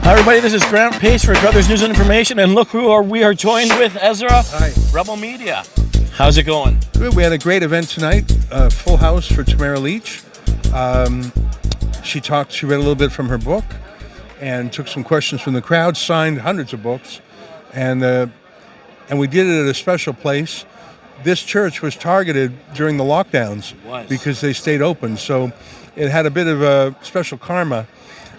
Hi everybody, this is Grant Pace for Brothers News and Information, and look we are joined with Ezra. Hi. Rebel Media. How's it going? Good. We had a great event tonight, full house for Tamara Lich. She read a little bit from her book and took some questions from the crowd, signed hundreds of books, and we did it at a special place. This church was targeted during the lockdowns because they stayed open, so it had a bit of a special karma.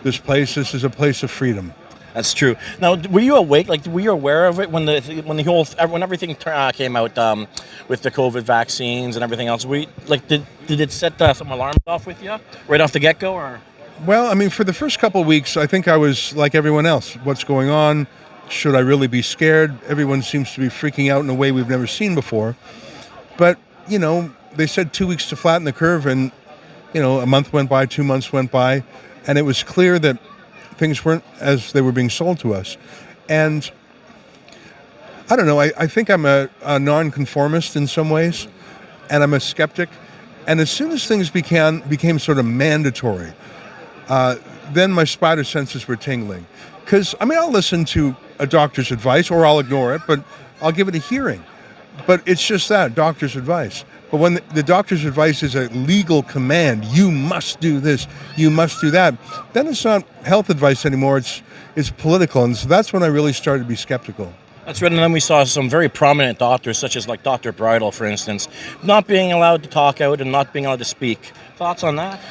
This is a place of freedom. That's true. Now, were you awake? Like, were you aware of it when everything came out with the COVID vaccines and everything else? Did it set some alarms off with you right off the get go, or? Well, I mean, for the first couple of weeks, I think I was like everyone else. What's going on? Should I really be scared? Everyone seems to be freaking out in a way we've never seen before. But they said 2 weeks to flatten the curve, and a month went by, 2 months went by. And it was clear that things weren't as they were being sold to us. And I don't know, I think I'm a nonconformist in some ways, and I'm a skeptic. And as soon as things became sort of mandatory, then my spider senses were tingling. Because, I'll listen to a doctor's advice, or I'll ignore it, but I'll give it a hearing. But it's just that, doctor's advice. But when the doctor's advice is a legal command, you must do this, you must do that, then it's not health advice anymore, it's political. And so that's when I really started to be skeptical. That's right, and then we saw some very prominent doctors, such as like Dr. Bridle, for instance, not being allowed to talk out and not being allowed to speak. Thoughts on that?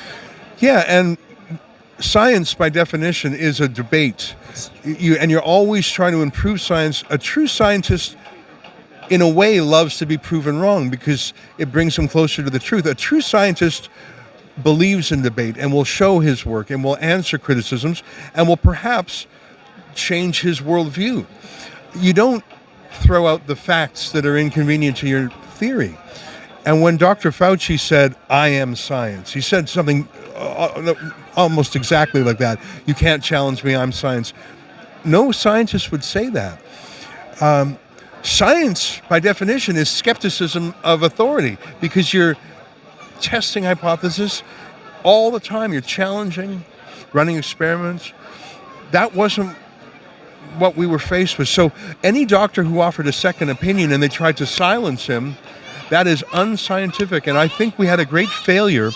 Yeah, and science, by definition, is a debate. You're always trying to improve science. A true scientist, in a way, loves to be proven wrong because it brings him closer to the truth. A true scientist believes in debate and will show his work and will answer criticisms and will perhaps change his worldview. You don't throw out the facts that are inconvenient to your theory. And when Dr. Fauci said, "I am science," he said something almost exactly like that. You can't challenge me, I'm science. No scientist would say that. Science, by definition, is skepticism of authority because you're testing hypotheses all the time. You're challenging, running experiments. That wasn't what we were faced with. So any doctor who offered a second opinion and they tried to silence him, that is unscientific. And I think we had a great failure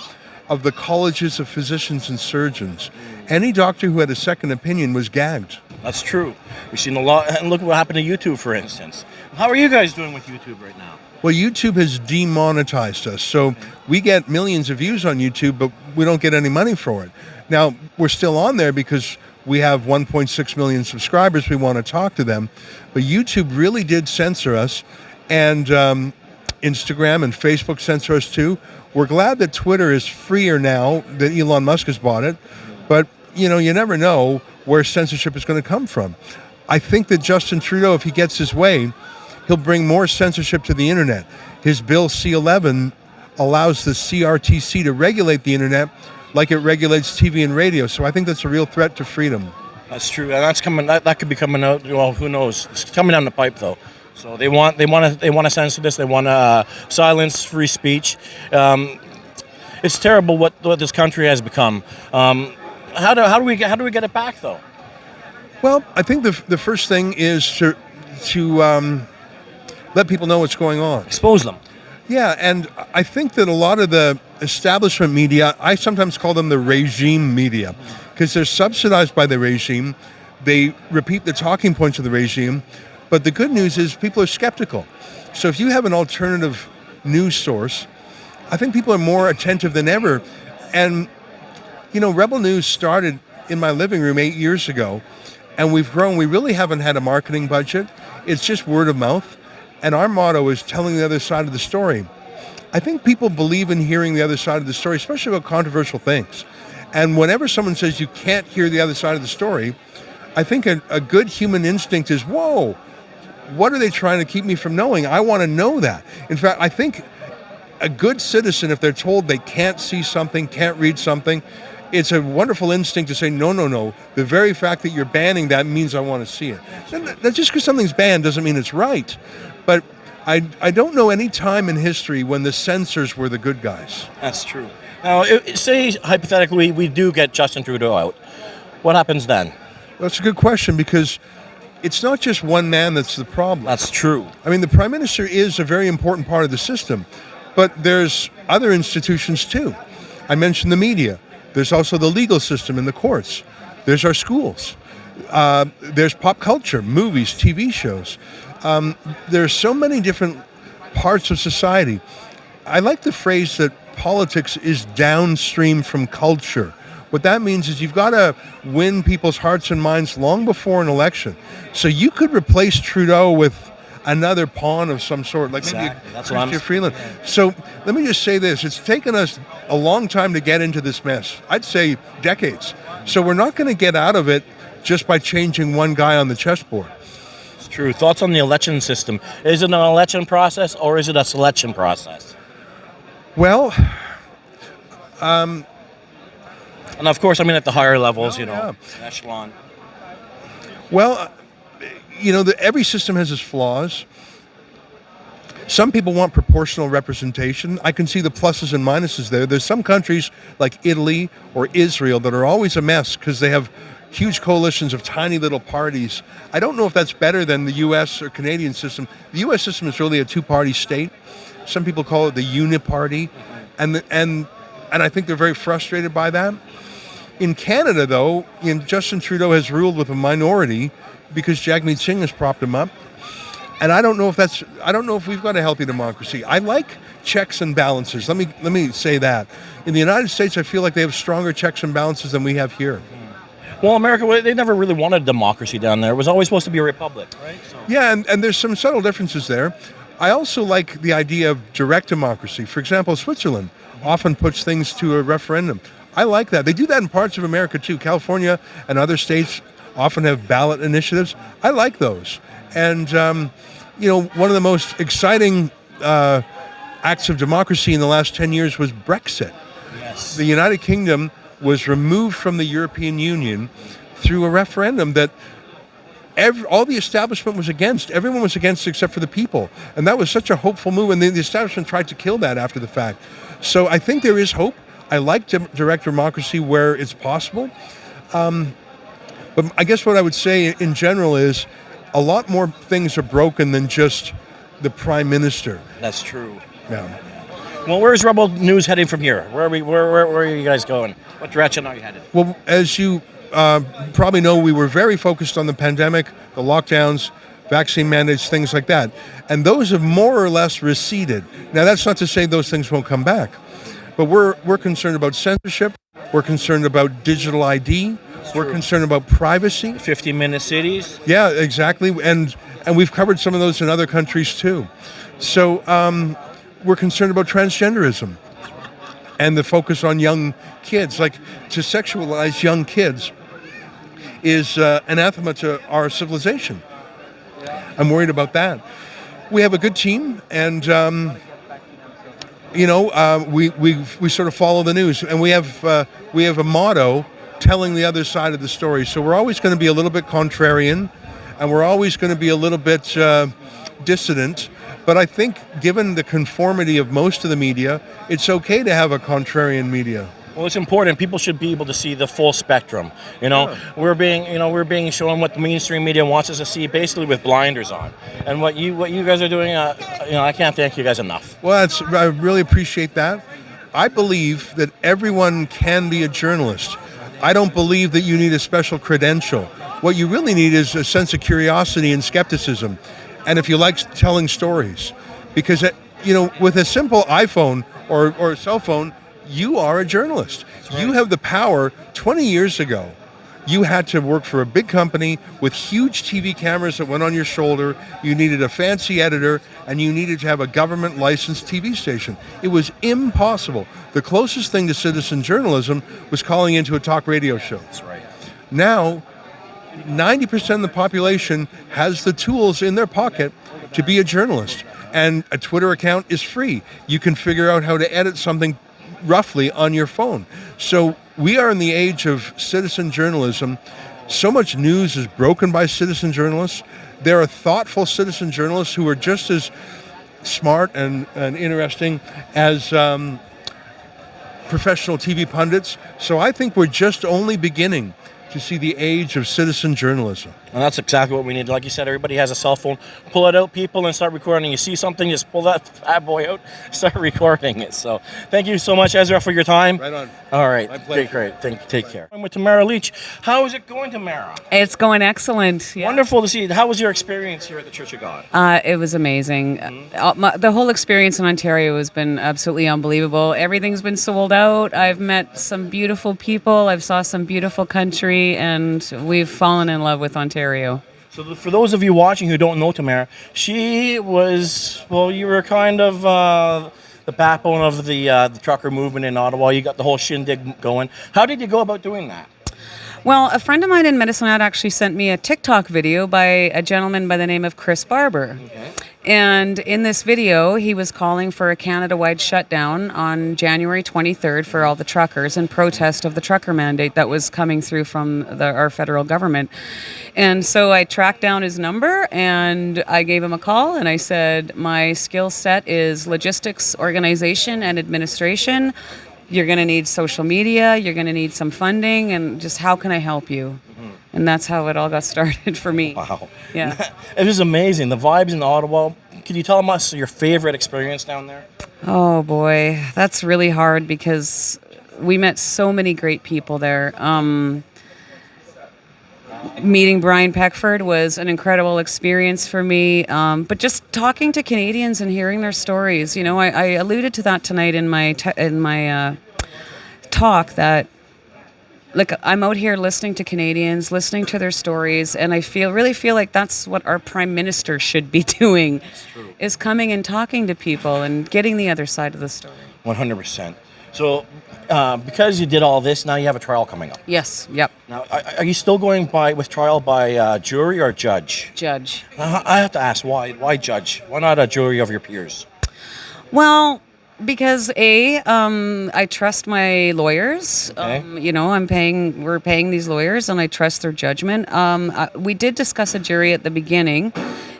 of the colleges of physicians and surgeons. Any doctor who had a second opinion was gagged. That's true. We've seen a lot, and look what happened to YouTube, for instance. How are you guys doing with YouTube right now? Well, YouTube has demonetized us, so we get millions of views on YouTube, but we don't get any money for it. Now, we're still on there because we have 1.6 million subscribers. We want to talk to them, but YouTube really did censor us, and Instagram and Facebook censor us too. We're glad that Twitter is freer now, that Elon Musk has bought it, but you never know where censorship is going to come from. I think that Justin Trudeau, if he gets his way, he'll bring more censorship to the internet. His Bill C-11 allows the CRTC to regulate the internet like it regulates TV and radio. So I think that's a real threat to freedom. That's true, and that's coming. That could be coming out. Well, who knows? It's coming down the pipe, though. So they want to censor this. They want to silence free speech. It's terrible what this country has become. How do we get it back, though? Well, I think the first thing is to let people know what's going on. Expose them. Yeah, and I think that a lot of the establishment media, I sometimes call them the regime media, because they're subsidized by the regime. They repeat the talking points of the regime, but the good news is people are skeptical. So if you have an alternative news source, I think people are more attentive than ever. And, Rebel News started in my living room 8 years ago, and we've grown. We really haven't had a marketing budget. It's just word of mouth. And our motto is telling the other side of the story. I think people believe in hearing the other side of the story, especially about controversial things. And whenever someone says you can't hear the other side of the story, I think a good human instinct is, whoa, what are they trying to keep me from knowing? I want to know that. In fact, I think a good citizen, if they're told they can't see something, can't read something, it's a wonderful instinct to say, no. The very fact that you're banning that means I want to see it. That's just because something's banned doesn't mean it's right. But I don't know any time in history when the censors were the good guys. That's true. Now, say hypothetically we do get Justin Trudeau out. What happens then? That's a good question because it's not just one man that's the problem. That's true. I mean, the Prime Minister is a very important part of the system, but there's other institutions too. I mentioned the media. There's also the legal system and the courts. There's our schools. There's pop culture, movies, TV shows. There's so many different parts of society. I like the phrase that politics is downstream from culture. What that means is you've got to win people's hearts and minds long before an election. So you could replace Trudeau with another pawn of some sort, like Exactly. maybe That's what I'm Chrystia Freeland. So let me just say this. It's taken us a long time to get into this mess. I'd say decades. So we're not going to get out of it just by changing one guy on the chessboard. It's true. Thoughts on the election system? Is it an election process or is it a selection process? Well, And of course, I mean at the higher levels, yeah. echelon. Well, every system has its flaws. Some people want proportional representation. I can see the pluses and minuses there. There's some countries like Italy or Israel that are always a mess because they have huge coalitions of tiny little parties. I don't know if that's better than the U.S. or Canadian system. The U.S. system is really a two-party state. Some people call it the uniparty, and I think they're very frustrated by that. In Canada, though, Justin Trudeau has ruled with a minority because Jagmeet Singh has propped him up. And I don't know if we've got a healthy democracy. I like checks and balances. Let me say that. In the United States, I feel like they have stronger checks and balances than we have here. Well, America, they never really wanted democracy down there. It was always supposed to be a republic, right? So. Yeah, and there's some subtle differences there. I also like the idea of direct democracy. For example, Switzerland often puts things to a referendum. I like that. They do that in parts of America too. California and other states often have ballot initiatives. I like those. And, one of the most exciting acts of democracy in the last 10 years was Brexit. Yes. The United Kingdom was removed from the European Union through a referendum that all the establishment was against. Everyone was against except for the people. And that was such a hopeful move. And the establishment tried to kill that after the fact. So I think there is hope. I like direct democracy where it's possible. But I guess what I would say in general is a lot more things are broken than just the Prime Minister. That's true. Yeah. Well, where's Rebel News heading from here? Where are you guys going? What direction are you headed? Well, as you probably know, we were very focused on the pandemic, the lockdowns, vaccine mandates, things like that. And those have more or less receded. Now, that's not to say those things won't come back. But we're concerned about censorship. We're concerned about digital ID. We're concerned about privacy. 15-minute cities. Yeah, exactly. And we've covered some of those in other countries too. So we're concerned about transgenderism and the focus on young kids. Like, to sexualize young kids is anathema to our civilization. I'm worried about that. We have a good team, and we sort of follow the news, and we have a motto: telling the other side of the story. So we're always going to be a little bit contrarian, and we're always going to be a little bit dissident. But I think, given the conformity of most of the media, it's okay to have a contrarian media. Well, it's important. People should be able to see the full spectrum. Yeah. We're being shown what the mainstream media wants us to see, basically with blinders on. And what you guys are doing, I can't thank you guys enough. Well, I really appreciate that. I believe that everyone can be a journalist. I don't believe that you need a special credential. What you really need is a sense of curiosity and skepticism, and if you like telling stories, because with a simple iPhone or a cell phone, you are a journalist. Right. You have the power. 20 years ago, you had to work for a big company with huge TV cameras that went on your shoulder. You needed a fancy editor, and you needed to have a government licensed TV station. It was impossible. The closest thing to citizen journalism was calling into a talk radio show. That's right. Now, 90% of the population has the tools in their pocket to be a journalist. And a Twitter account is free. You can figure out how to edit something roughly on your phone. So we are in the age of citizen journalism. So much news is broken by citizen journalists. There are thoughtful citizen journalists who are just as smart and interesting as professional TV pundits. So I think we're just only beginning to see the age of citizen journalism. And that's exactly what we need. Like you said, everybody has a cell phone. Pull it out, people, and start recording. You see something, just pull that bad boy out, start recording it. So thank you so much, Ezra, for your time. Right on. All right. My pleasure. Great. Take care. I'm with Tamara Lich. How is it going, Tamara? It's going excellent. Yeah. Wonderful to see. How was your experience here at the Church of God? It was amazing. The whole experience in Ontario has been absolutely unbelievable. Everything's been sold out. I've met some beautiful people. I've saw some beautiful country, and we've fallen in love with Ontario. So for those of you watching who don't know Tamara, she was, well, you were kind of the backbone of the trucker movement in Ottawa. You got the whole shindig going. How did you go about doing that? Well, a friend of mine in Medicine Hat actually sent me a TikTok video by a gentleman by the name of Chris Barber. Okay. And in this video, he was calling for a Canada-wide shutdown on January 23rd for all the truckers in protest of the trucker mandate that was coming through from our federal government. And so I tracked down his number and I gave him a call and I said, my skill set is logistics, organization, and administration. You're going to need social media, you're going to need some funding, and just how can I help you? And that's how it all got started for me. Wow. Yeah. It was amazing. The vibes in Ottawa. Can you tell us your favorite experience down there? Oh boy, that's really hard because we met so many great people there. Meeting Brian Peckford was an incredible experience for me. But just talking to Canadians and hearing their stories, you know, I alluded to that tonight in my talk that, like, I'm out here listening to Canadians, listening to their stories, and I really feel like that's what our Prime Minister should be doing, is coming and talking to people and getting the other side of the story. 100%. So, because you did all this, now you have a trial coming up. Yes, yep. Now, are you still going with trial by jury or judge? Judge. I have to ask, why? Why judge? Why not a jury of your peers? Well, because I trust my lawyers. Okay. You know, we're paying these lawyers, and I trust their judgment. We did discuss a jury at the beginning,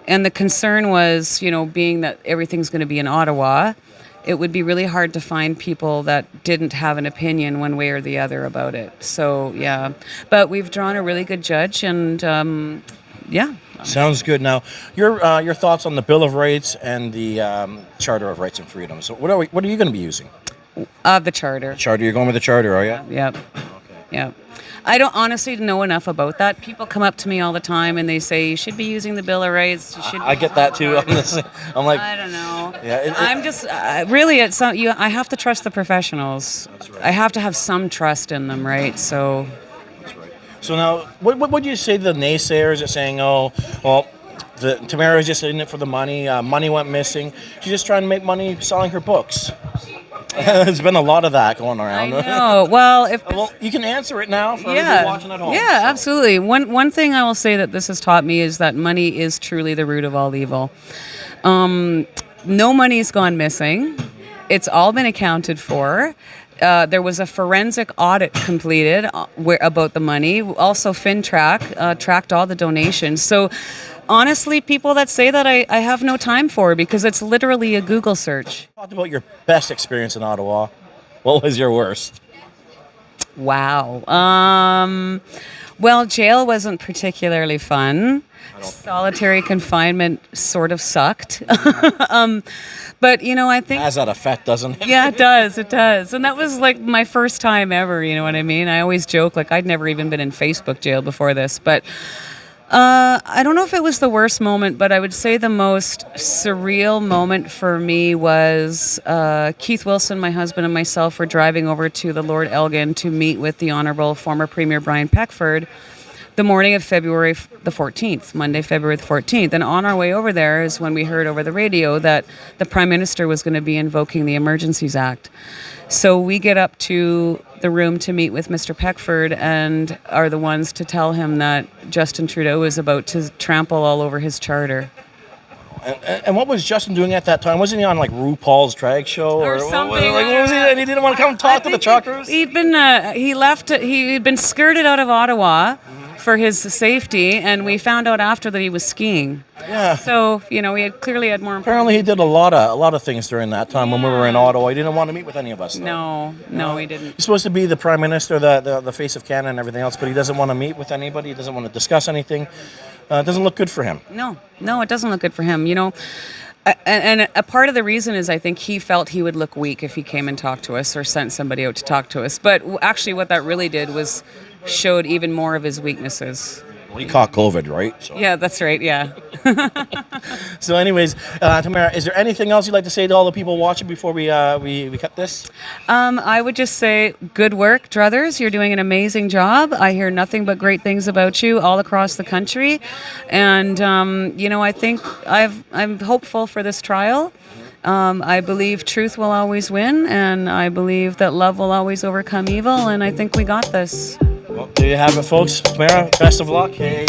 and the concern was, you know, being that everything's going to be in Ottawa, it would be really hard to find people that didn't have an opinion one way or the other about it. So yeah, but we've drawn a really good judge, and yeah. Sounds good. Now, your thoughts on the Bill of Rights and the Charter of Rights and Freedoms. So what are you going to be using? The charter. Charter. You're going with the charter, are you? Yep. Okay. Yeah. I don't honestly know enough about that. People come up to me all the time and they say, you should be using the Bill of Rights. You should I get that too. I'm like, I don't know. Yeah, I'm just really I have to trust the professionals. That's right. I have to have some trust in them, right? So. That's right. So now, what would you say to the naysayers are saying, oh, well, Tamara's just in it for the money. Money went missing. She's just trying to make money selling her books. There's been a lot of that going around. I know. Well, well, you can answer it now for everybody watching at home. Yeah, absolutely. One thing I will say that this has taught me is that money is truly the root of all evil. No money's gone missing. It's all been accounted for. There was a forensic audit completed about the money. Also, FinTrack tracked all the donations. So, honestly, people that say that I have no time for, because it's literally a Google search. Talk about your best experience in Ottawa. What was your worst? Wow. Well, jail wasn't particularly fun. Solitary confinement sort of sucked. But, you know, I think... Has that effect, doesn't it? Yeah, it does. It does. And that was like my first time ever, you know what I mean? I always joke, like, I'd never even been in Facebook jail before this. But I don't know if it was the worst moment, but I would say the most surreal moment for me was Keith Wilson, my husband, and myself were driving over to the Lord Elgin to meet with the Honourable former Premier Brian Peckford the morning of February the 14th, Monday, February the 14th. And on our way over there is when we heard over the radio that the Prime Minister was going to be invoking the Emergencies Act. So we get up to the room to meet with Mr. Peckford and are the ones to tell him that Justin Trudeau is about to trample all over his charter. And what was Justin doing at that time? Wasn't he on like RuPaul's drag show Or something, Like, what was he? And he didn't want to come talk to the truckers. He'd been skirted out of Ottawa for his safety, and we found out after that he was skiing. Yeah. So he had clearly had more. Apparently, he did a lot of things during that time when we were in Ottawa. He didn't want to meet with any of us. Though. No, he didn't. He's supposed to be the prime minister, the face of Canada, and everything else, but he doesn't want to meet with anybody. He doesn't want to discuss anything. It doesn't look good for him. No, it doesn't look good for him. And a part of the reason is I think he felt he would look weak if he came and talked to us or sent somebody out to talk to us. But actually, what that really did was showed even more of his weaknesses. Well, he caught COVID, right? So. Yeah, that's right. Yeah. So, anyways, Tamara, is there anything else you'd like to say to all the people watching before we cut this? I would just say, good work, Druthers. You're doing an amazing job. I hear nothing but great things about you all across the country, and I think I'm hopeful for this trial. I believe truth will always win, and I believe that love will always overcome evil, and I think we got this. Well, there you have it, folks. Tamara, best of luck. Hey.